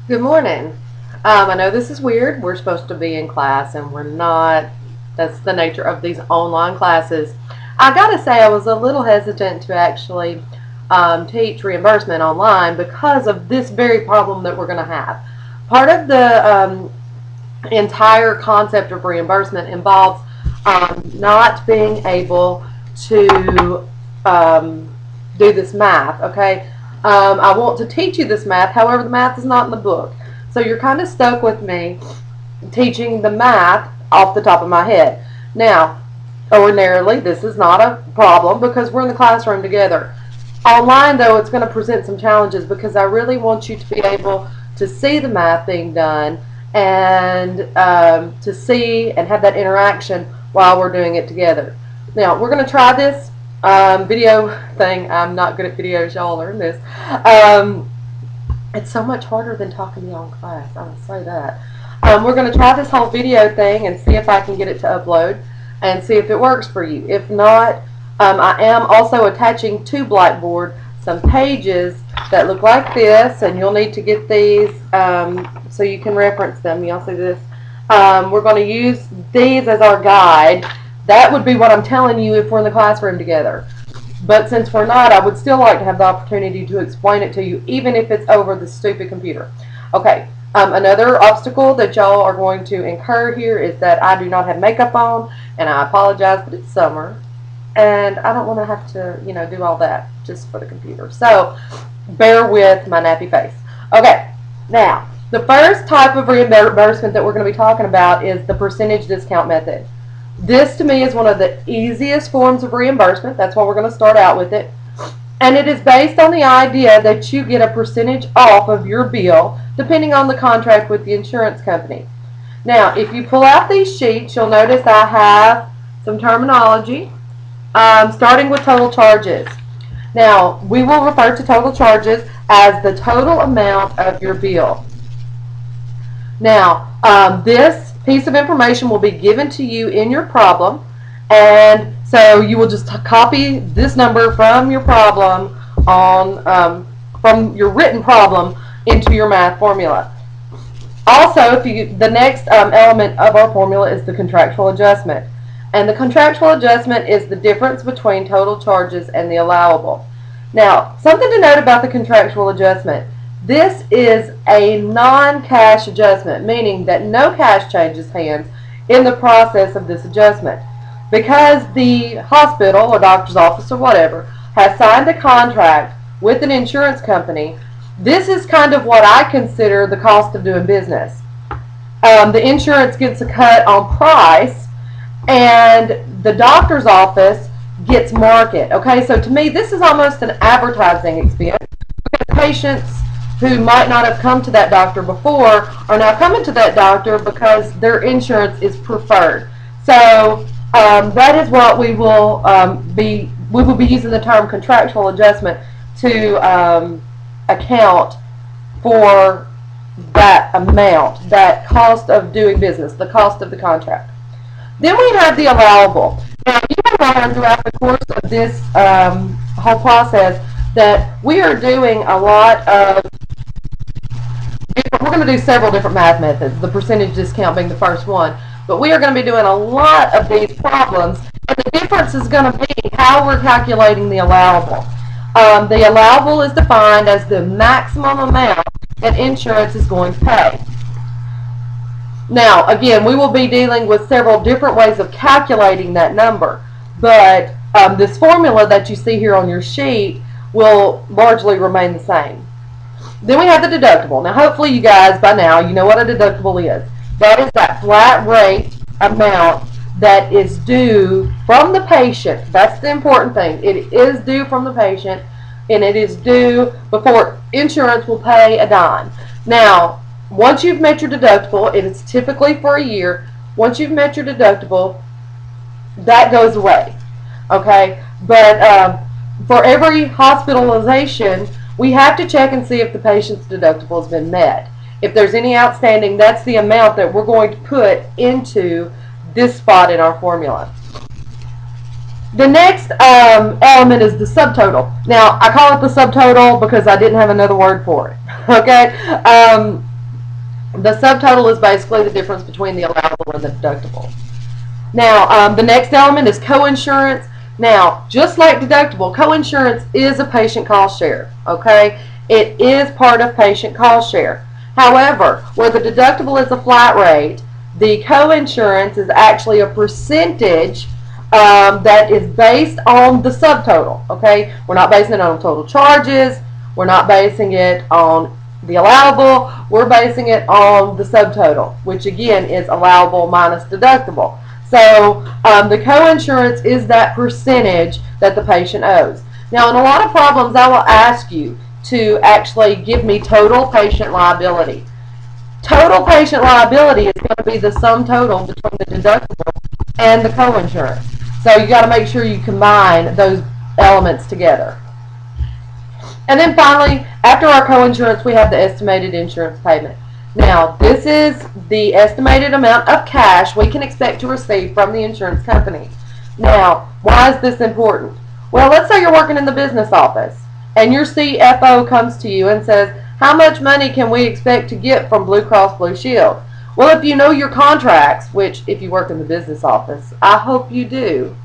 Good morning. I know this is weird. We're supposed to be in class and we're not. That's the nature of these online classes. I gotta say, I was a little hesitant to actually teach reimbursement online because of this very problem that we're going to have. Part of the entire concept of reimbursement involves not being able to do this math, okay? I want to teach you this math, however, the math is not in the book. So you're kind of stuck with me teaching the math off the top of my head. Now, ordinarily, this is not a problem because we're in the classroom together. Online, though, it's going to present some challenges because I really want you to be able to see the math being done and to see and have that interaction while we're doing it together. Now, we're going to try this video thing. I'm not good at videos. Y'all learn this. It's so much harder than talking to y'all in class. I will say that. We're going to try this whole video thing and see if I can get it to upload and see if it works for you. If not, I am also attaching to Blackboard some pages that look like this, and you'll need to get these so you can reference them. Y'all see this? We're going to use these as our guide. That would be what I'm telling you if we're in the classroom together. But since we're not, I would still like to have the opportunity to explain it to you, even if it's over the stupid computer. Okay, another obstacle that y'all are going to incur here is that I do not have makeup on, and I apologize, but it's summer, and I don't want to have to, do all that just for the computer. So, bear with my nappy face. Okay, now, the first type of reimbursement that we're going to be talking about is the percentage discount method. This, to me, is one of the easiest forms of reimbursement. That's why we're going to start out with it. And it is based on the idea that you get a percentage off of your bill, depending on the contract with the insurance company. Now, if you pull out these sheets, you'll notice I have some terminology, starting with total charges. Now, we will refer to total charges as the total amount of your bill. Now, this piece of information will be given to you in your problem, and so you will just copy this number from your problem from your written problem into your math formula. Also, the next element of our formula is the contractual adjustment, and the contractual adjustment is the difference between total charges and the allowable. Now, something to note about the contractual adjustment. This is a non-cash adjustment, meaning that no cash changes hands in the process of this adjustment. Because the hospital or doctor's office or whatever has signed a contract with an insurance company, this is kind of what I consider the cost of doing business. The insurance gets a cut on price, and the doctor's office gets market. Okay, so to me, this is almost an advertising expense. Patients who might not have come to that doctor before are now coming to that doctor because their insurance is preferred. So that is what we will be using the term contractual adjustment to account for that amount, that cost of doing business, the cost of the contract. Then we have the allowable. Now, you have learned throughout the course of this whole process that we are doing a lot of we're going to do several different math methods, the percentage discount being the first one. But we are going to be doing a lot of these problems, and the difference is going to be how we're calculating the allowable. The allowable is defined as the maximum amount that insurance is going to pay. Now, again, we will be dealing with several different ways of calculating that number, but this formula that you see here on your sheet will largely remain the same. Then we have the deductible. Now, hopefully you guys, by now, you know what a deductible is. That is that flat rate amount that is due from the patient. That's the important thing. It is due from the patient, and it is due before insurance will pay a dime. Now, once you've met your deductible, it is typically for a year. Once you've met your deductible, that goes away. Okay? But for every hospitalization, we have to check and see if the patient's deductible has been met. If there's any outstanding, that's the amount that we're going to put into this spot in our formula. The next element is the subtotal. Now, I call it the subtotal because I didn't have another word for it. Okay? The subtotal is basically the difference between the allowable and the deductible. Now, the next element is coinsurance. Now, just like deductible, coinsurance is a patient cost share, okay? It is part of patient cost share. However, where the deductible is a flat rate, the coinsurance is actually a percentage that is based on the subtotal, okay? We're not basing it on total charges. We're not basing it on the allowable. We're basing it on the subtotal, which again is allowable minus deductible. So the coinsurance is that percentage that the patient owes. Now, in a lot of problems, I will ask you to actually give me total patient liability. Total patient liability is going to be the sum total between the deductible and the coinsurance. So you got to make sure you combine those elements together. And then finally, after our coinsurance, we have the estimated insurance payment. Now, this is the estimated amount of cash we can expect to receive from the insurance company. Now, why is this important? Well, let's say you're working in the business office and your CFO comes to you and says, how much money can we expect to get from Blue Cross Blue Shield? Well, if you know your contracts, which if you work in the business office, I hope you do.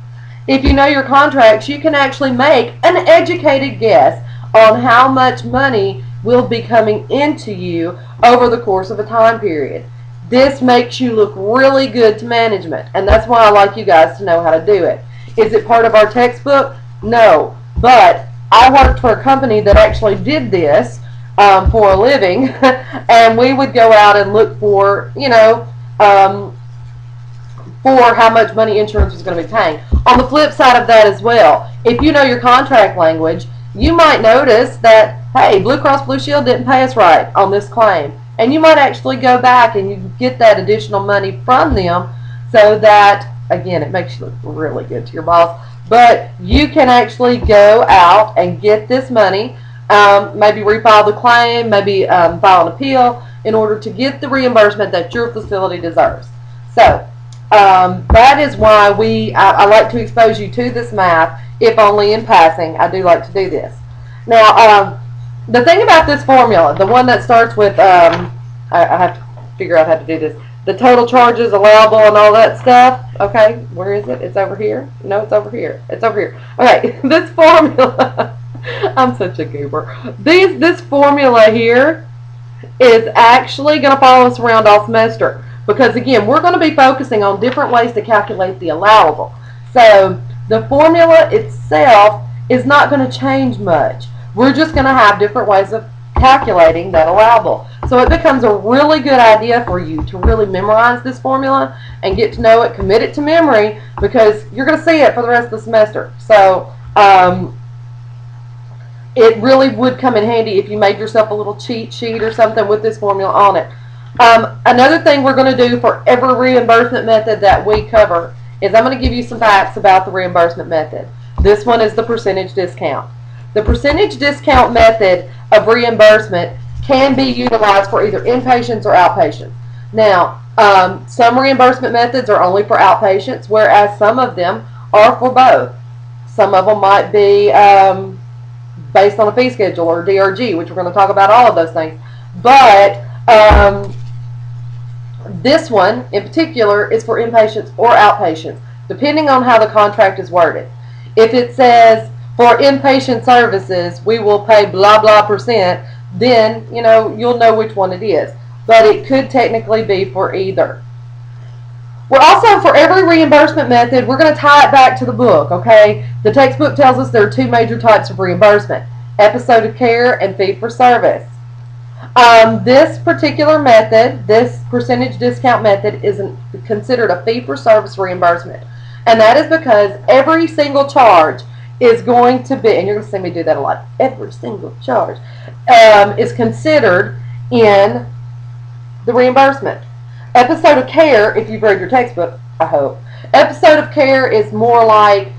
If you know your contracts, you can actually make an educated guess on how much money will be coming into you over the course of a time period. This makes you look really good to management, and that's why I like you guys to know how to do it. Is it part of our textbook? No, but I worked for a company that actually did this for a living, and we would go out and look for, for how much money insurance was going to be paying. On the flip side of that as well, if you know your contract language, you might notice that, hey, Blue Cross Blue Shield didn't pay us right on this claim. And you might actually go back and you get that additional money from them so that, again, it makes you look really good to your boss. But you can actually go out and get this money, maybe refile the claim, maybe file an appeal in order to get the reimbursement that your facility deserves. So that is why I like to expose you to this math, if only in passing. I do like to do this. Now, the thing about this formula, the one that starts with, I have to figure out how to do this, the total charges allowable and all that stuff. Okay, where is it? It's over here? No, it's over here. It's over here. Okay, this formula, I'm such a goober. This formula here is actually going to follow us around all semester. Because again, we're going to be focusing on different ways to calculate the allowable. So the formula itself is not going to change much. We're just going to have different ways of calculating that allowable. So it becomes a really good idea for you to really memorize this formula and get to know it, commit it to memory, because you're going to see it for the rest of the semester. So it really would come in handy if you made yourself a little cheat sheet or something with this formula on it. Another thing we're going to do for every reimbursement method that we cover is I'm going to give you some facts about the reimbursement method. This one is the percentage discount. The percentage discount method of reimbursement can be utilized for either inpatients or outpatients. Now, some reimbursement methods are only for outpatients, whereas some of them are for both. Some of them might be based on a fee schedule or DRG, which we're going to talk about all of those things. But this one in particular is for inpatients or outpatients, depending on how the contract is worded. If it says for inpatient services we will pay blah blah percent, then you'll know which one it is. But it could technically be for either. We're also, for every reimbursement method, we're going to tie it back to the book, okay? The textbook tells us there are two major types of reimbursement: episode of care and fee for service. This particular method, this percentage discount method, is considered a fee-for-service reimbursement. And that is because every single charge is going to be, and you're going to see me do that a lot, every single charge is considered in the reimbursement. Episode of care, if you've read your textbook, I hope, episode of care is more like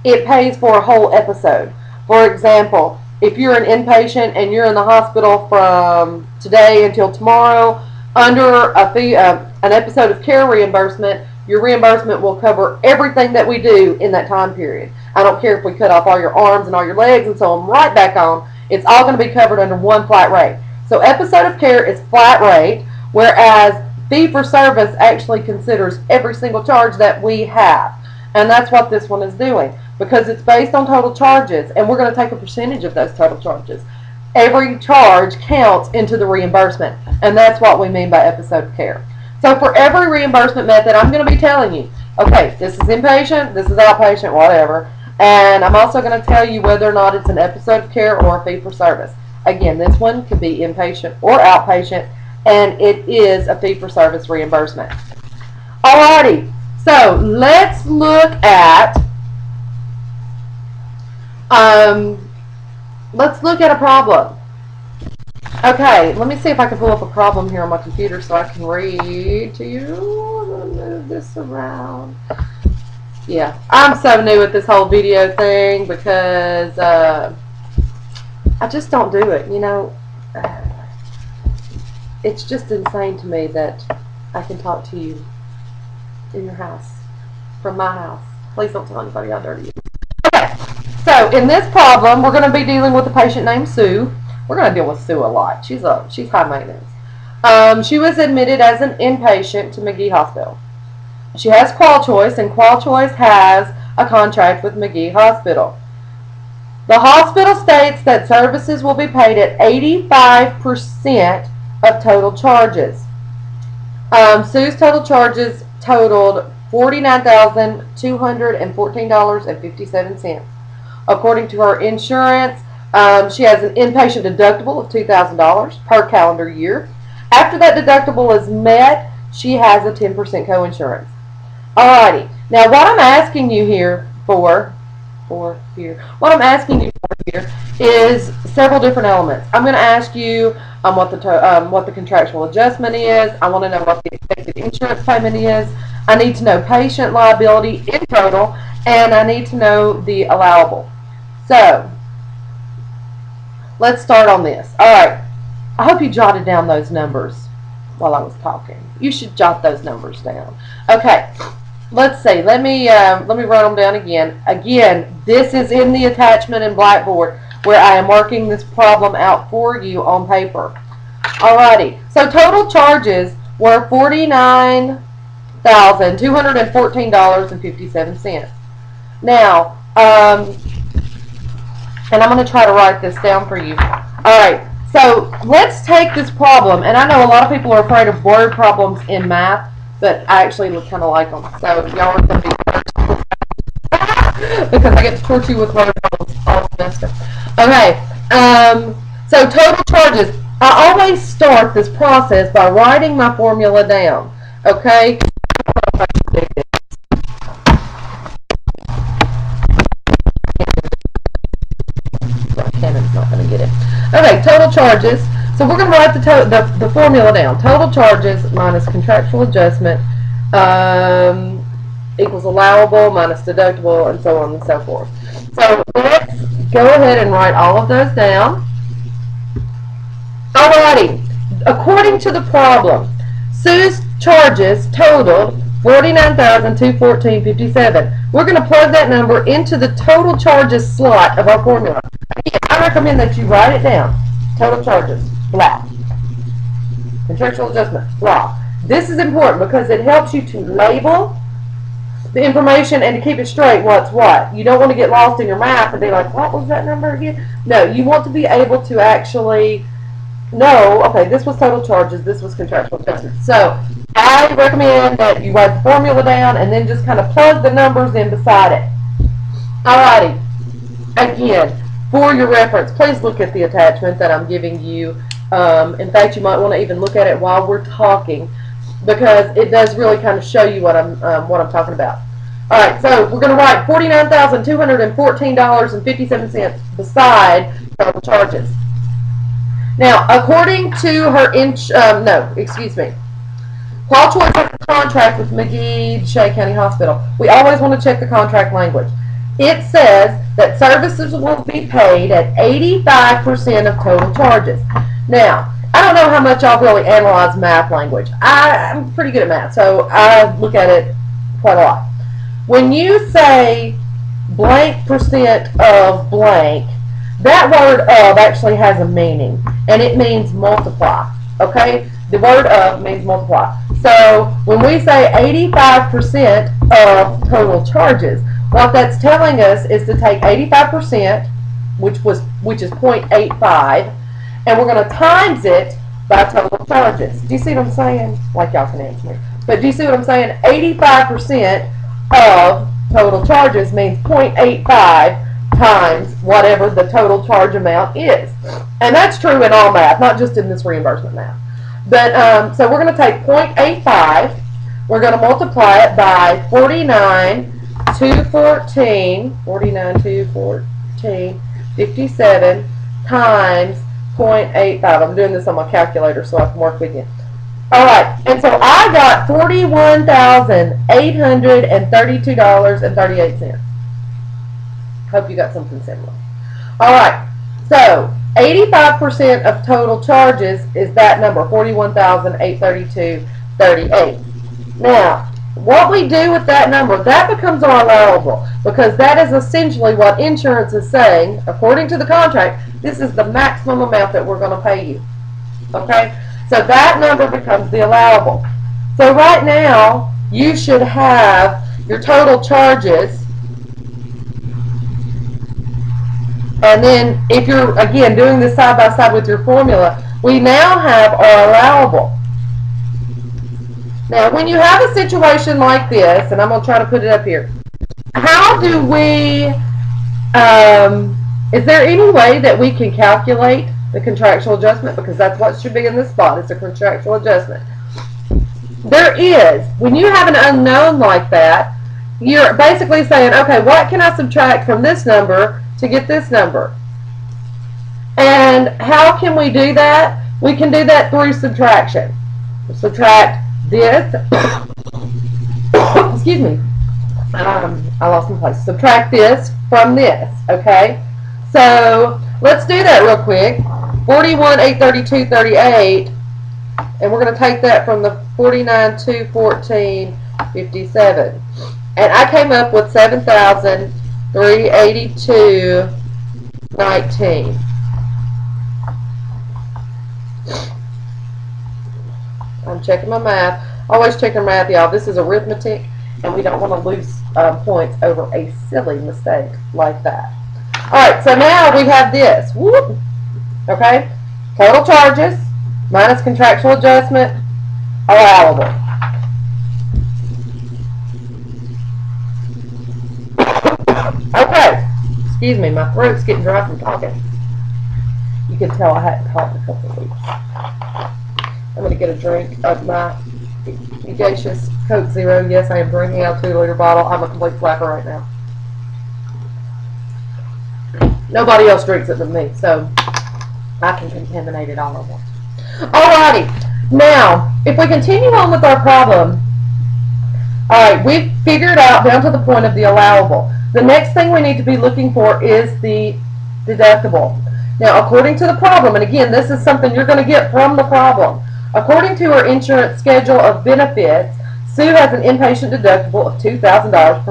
it pays for a whole episode. For example, if you're an inpatient and you're in the hospital from today until tomorrow, under a fee, an episode of care reimbursement, your reimbursement will cover everything that we do in that time period. I don't care if we cut off all your arms and all your legs and sew them right back on. It's all going to be covered under one flat rate. So episode of care is flat rate, whereas fee-for-service actually considers every single charge that we have. And that's what this one is doing, because it's based on total charges, and we're going to take a percentage of those total charges. Every charge counts into the reimbursement, and that's what we mean by episode of care. So for every reimbursement method, I'm going to be telling you, okay, this is inpatient, this is outpatient, whatever, and I'm also going to tell you whether or not it's an episode of care or a fee-for-service. Again, this one could be inpatient or outpatient, and it is a fee-for-service reimbursement. Alrighty, so let's look at a problem. Okay, let me see if I can pull up a problem here on my computer so I can read to you. I'm going to move this around. Yeah, I'm so new at this whole video thing because I just don't do it, you know. It's just insane to me that I can talk to you in your house, from my house. Please don't tell anybody how dirty it is. Okay, so in this problem, we're going to be dealing with a patient named Sue. We're going to deal with Sue a lot. She's high maintenance. She was admitted as an inpatient to McGee Hospital. She has Qual Choice, and Qual Choice has a contract with McGee Hospital. The hospital states that services will be paid at 85% of total charges. Sue's total charges totaled $49,214.57. According to her insurance, she has an inpatient deductible of $2,000 per calendar year. After that deductible is met, she has a 10% coinsurance. Alrighty. Now, what I'm asking you here is several different elements. I'm going to ask you what the contractual adjustment is. I want to know what the expected insurance payment is. I need to know patient liability in total, and I need to know the allowable. So, let's start on this. Alright, I hope you jotted down those numbers while I was talking. You should jot those numbers down. Okay, let's see. Let me write them down again. Again, this is in the attachment in Blackboard where I am working this problem out for you on paper. Alrighty, so total charges were $49,214.57. Now, and I'm going to try to write this down for you. Alright, so let's take this problem, and I know a lot of people are afraid of word problems in math, but I actually kind of like them. So y'all are going to be because I get to torture you with word problems all semester. Okay, so total charges. I always start this process by writing my formula down. Okay. Cannon's not going to get it. Okay, total charges. So we're going to write the formula down. Total charges minus contractual adjustment equals allowable minus deductible, and so on and so forth. So let's go ahead and write all of those down. Alrighty. According to the problem, Sue's charges totaled $49,214.57. We're going to plug that number into the total charges slot of our formula. Again, I recommend that you write it down. Total charges, blah. Contractual adjustment, blah. This is important because it helps you to label the information and to keep it straight what's what. You don't want to get lost in your math and be like, what was that number again? No, you want to be able to actually know, okay, this was total charges, this was contractual adjustment. So I recommend that you write the formula down and then just kind of plug the numbers in beside it. Alrighty. Again, for your reference, please look at the attachment that I'm giving you. In fact, you might want to even look at it while we're talking, because it does really kind of show you what I'm talking about. All right, so we're going to write $49,214.57 beside total charges. Now, according to her Qual Choice has a contract with McGee County Hospital. We always want to check the contract language. It says that services will be paid at 85% of total charges. Now, I don't know how much y'all really analyze math language. I'm pretty good at math, so I look at it quite a lot. When you say blank percent of blank, that word of actually has a meaning, and it means multiply. Okay? The word of means multiply. So when we say 85% of total charges, what that's telling us is to take 85%, which is 0.85, and we're going to times it by total charges. Do you see what I'm saying? Like y'all can answer me. But do you see what I'm saying? 85% of total charges means 0.85 times whatever the total charge amount is. And that's true in all math, not just in this reimbursement math. But so we're going to take 0.85, we're going to multiply it by 49,214, 57 times 0.85. I'm doing this on my calculator so I can work with you. All right, and so I got $41,832.38. Hope you got something similar. All right, so 85% of total charges is that number, $41,832.38. Now, what we do with that number, that becomes our allowable, because that is essentially what insurance is saying. According to the contract, this is the maximum amount that we're going to pay you. Okay? So that number becomes the allowable. So right now, you should have your total charges. And then if you're, again, doing this side by side with your formula, we now have our allowable. Now, when you have a situation like this, and I'm going to try to put it up here, how do we, is there any way that we can calculate the contractual adjustment? Because that's what should be in this spot. It's a contractual adjustment. There is. When you have an unknown like that, you're basically saying, okay, what can I subtract from this number to get this number? And how can we do that? We can do that through subtraction. Subtract this. Excuse me. I lost my place. Subtract this from this. Okay? So let's do that real quick. 41,832.38, and we're going to take that from the 49,214.57, and I came up with 7,382.19. I'm checking my math. Always checking math, y'all. This is arithmetic, and we don't want to lose points over a silly mistake like that. All right, so now we have this. Whoop. Okay, total charges minus contractual adjustment, allowable. Okay, excuse me, my throat's getting dry from talking. You can tell I hadn't talked in a couple of weeks. I'm going to get a drink of my Gaseous Coke Zero. Yes, I am drinking out a 2-liter bottle. I'm a complete flapper right now. Nobody else drinks it but me, so I can contaminate it all at once. Alrighty, now, if we continue on with our problem, alright, we've figured out down to the point of the allowable. The next thing we need to be looking for is the deductible. Now, according to the problem, and again, this is something you're going to get from the problem, according to her insurance schedule of benefits, Sue has an inpatient deductible of $2,000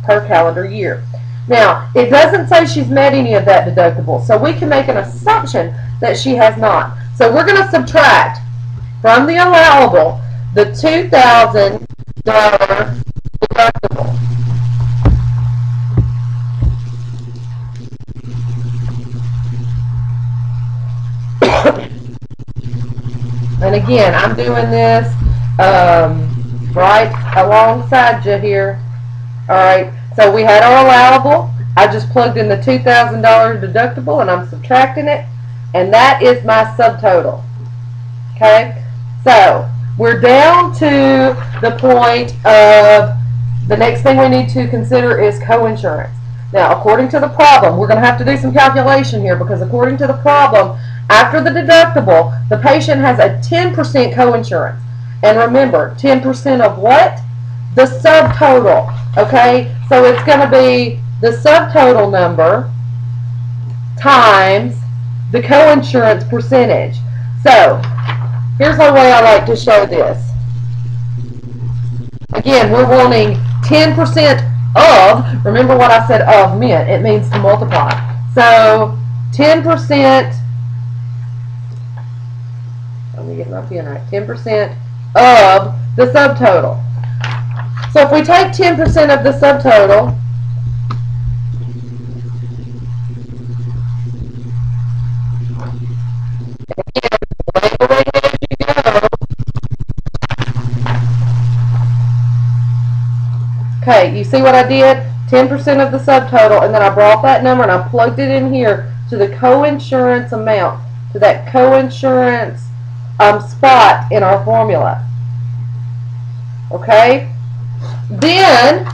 per calendar year. Now, it doesn't say she's met any of that deductible, so we can make an assumption that she has not. So we're going to subtract from the allowable the $2,000 deductible. And again, I'm doing this right alongside you here. All right. So we had our allowable. I just plugged in the $2,000 deductible, and I'm subtracting it, and that is my subtotal. Okay? So we're down to the point of the next thing we need to consider is coinsurance. Now, according to the problem, we're going to have to do some calculation here, because according to the problem, after the deductible, the patient has a 10% coinsurance. And remember, 10% of what? The subtotal. Okay? So it's going to be the subtotal number times the coinsurance percentage. So here's the way I like to show this. Again, we're wanting 10% of, remember what I said of meant, it means to multiply. So 10%, let me get my pen right. 10% of the subtotal. So if we take 10% of the subtotal, okay, you see what I did? 10% of the subtotal, and then I brought that number and I plugged it in here to the coinsurance amount, to that coinsurance spot in our formula. Okay? Then,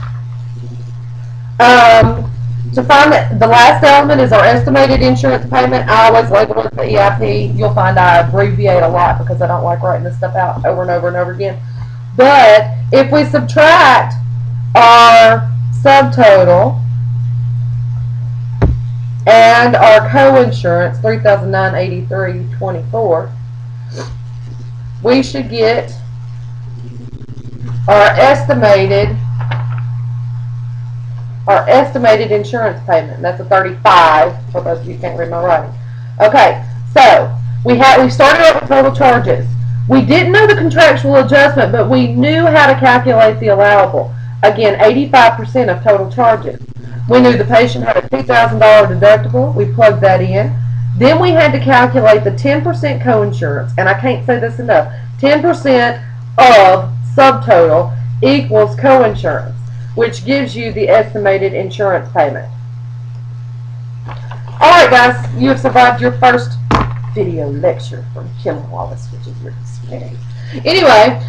to find that the last element is our estimated insurance payment. I always label it the EIP. You'll find I abbreviate a lot because I don't like writing this stuff out over and over and over again. But if we subtract our subtotal and our coinsurance, $3,983.24, we should get our estimated insurance payment. That's a 35 for those of you who can't read my writing. Okay, so we started out with total charges. We didn't know the contractual adjustment, but we knew how to calculate the allowable. Again, 85% of total charges. We knew the patient had a $2,000 deductible. We plugged that in. Then we had to calculate the 10% coinsurance, and I can't say this enough. 10% of subtotal equals coinsurance, which gives you the estimated insurance payment. Alright guys, you have survived your first video lecture from Kim Wallace, which is really scary. Anyway,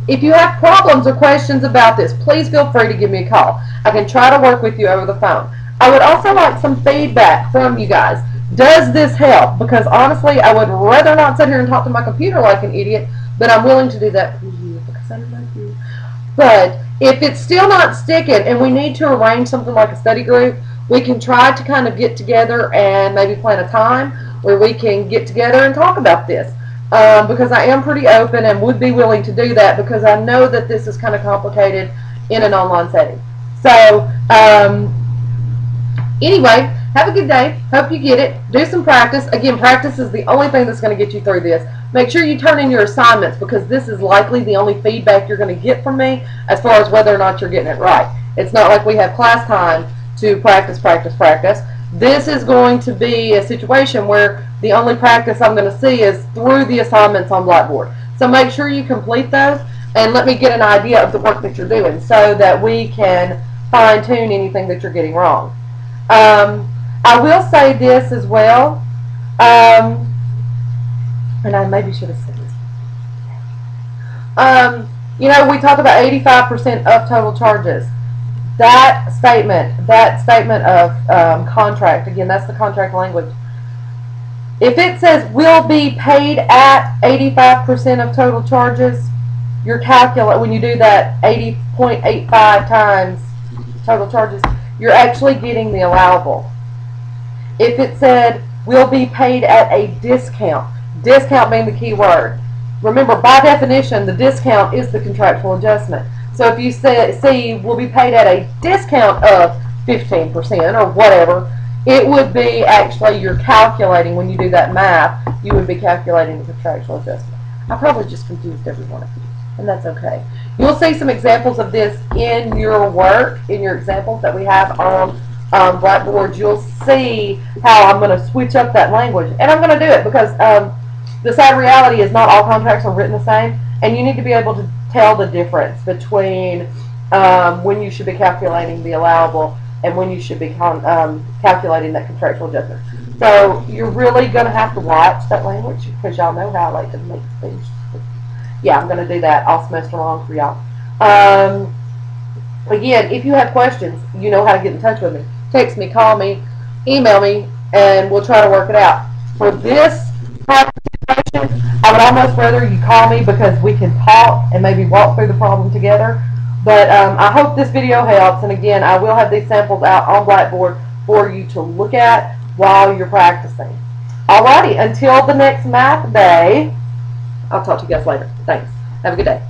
if you have problems or questions about this, please feel free to give me a call. I can try to work with you over the phone. I would also like some feedback from you guys. Does this help? Because honestly, I would rather not sit here and talk to my computer like an idiot, but I'm willing to do that for you because I love you. But if it's still not sticking and we need to arrange something like a study group, we can try to kind of get together and maybe plan a time where we can get together and talk about this. Because I am pretty open and would be willing to do that because I know that this is kind of complicated in an online setting. So, anyway, have a good day. Hope you get it. Do some practice. Again, practice is the only thing that's going to get you through this. Make sure you turn in your assignments because this is likely the only feedback you're going to get from me as far as whether or not you're getting it right. It's not like we have class time to practice, practice, practice. This is going to be a situation where the only practice I'm going to see is through the assignments on Blackboard. So make sure you complete those and let me get an idea of the work that you're doing so that we can fine-tune anything that you're getting wrong. I will say this as well, and I maybe should have said this. You know, we talked about 85% of total charges. That statement of contract, again, that's the contract language. If it says will be paid at 85% of total charges, you're calculating, when you do that 80.85 times total charges, you're actually getting the allowable. If it said will be paid at a discount being the key word. Remember, by definition, the discount is the contractual adjustment. So if you see will be paid at a discount of 15% or whatever, it would be actually you're calculating, when you do that math, you would be calculating the contractual adjustment. I probably just confused every one of you, and that's okay. You'll see some examples of this in your work, in your examples that we have on Blackboard. You'll see how I'm going to switch up that language, and I'm going to do it because the sad reality is not all contracts are written the same, and you need to be able to tell the difference between when you should be calculating the allowable and when you should be calculating that contractual adjustment. So you're really going to have to watch that language because y'all know how I like to make things. Yeah, I'm going to do that all semester long for y'all. Again, if you have questions, you know how to get in touch with me. Text me, call me, email me, and we'll try to work it out. For this type of situation, I would almost rather you call me because we can talk and maybe walk through the problem together. But I hope this video helps, and again, I will have these samples out on Blackboard for you to look at while you're practicing. Alrighty, until the next math day, I'll talk to you guys later. Thanks. Have a good day.